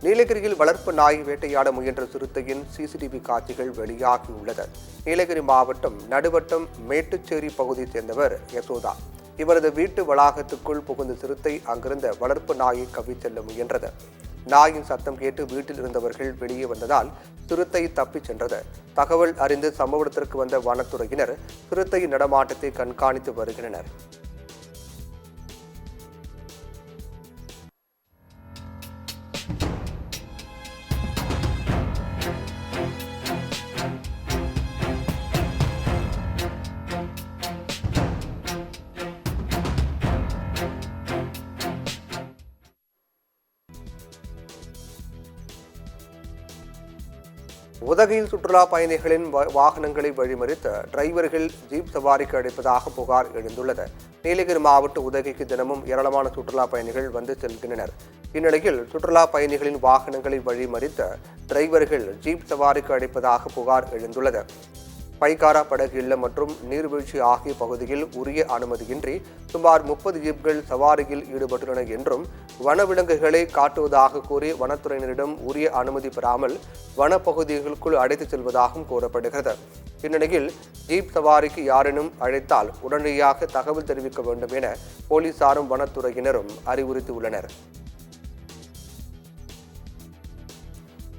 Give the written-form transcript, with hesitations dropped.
நீலகிரியில் வளர்ப்பு நாய் வேட்டையாட முயன்ற சிறுத்தையின் சிசிடிவி காட்சிகள் வெளியாகியுள்ளது. நீலகிரி மாவட்டம் நடுவட்டம் மேட்டுச்சேரி பகுதியைச் சேர்ந்தவர் யசோதா. இவரது வீட்டு வளாகத்துக்குள் புகுந்த சிறுத்தை அங்கிருந்த வளர்ப்பு நாயை கவ்விச் செல்ல முயன்றது. நாயின் சத்தம் கேட்டு வீட்டில் இருந்தவர்கள் வெளியே வந்ததால் சிறுத்தை தப்பிச் சென்றது. தகவல் அறிந்து சம்பவ இடத்திற்கு வந்த வனத்துறையினர் சிறுத்தையின் நடமாட்டத்தை கண்காணித்து வருகின்றனர். உதகையில் சுற்றுலா பயணிகளின் வாகனங்களை வழிமறித்து டிரைவர்கள் ஜீப் சவாரிக்கு அழைப்பதாக புகார் எழுந்துள்ளது. நீலகிரி மாவட்ட உதகைக்கு தினமும் ஏராளமான சுற்றுலா பயணிகள் வந்து செல்கின்றனர். இந்நிலையில் சுற்றுலா பயணிகளின் வாகனங்களை வழிமறித்து டிரைவர்கள் ஜீப் சவாரிக்கு அழைப்பதாக புகார் எழுந்துள்ளது. பைகாரா படகு இல்லம் மற்றும் நீர்வீழ்ச்சி ஆகிய பகுதியில் உரிய அனுமதியின்றி சுமார் 30 ஜீப்கள் சவாரியில் ஈடுபட்டுள்ளன என்றும் வனவிலங்குகளை காட்டுவதாக கூறி வனத்துறையினரிடம் உரிய அனுமதி பெறாமல் வனப்பகுதிகளுக்குள் அழைத்துச் செல்வதாகவும் கூறப்படுகிறது. இந்நிலையில் ஜீப் சவாரிக்கு யாரேனும் அழைத்தால் உடனடியாக தகவல் தெரிவிக்க வேண்டும் என போலீசாரும் வனத்துறையினரும் அறிவுறுத்தியுள்ளனர்.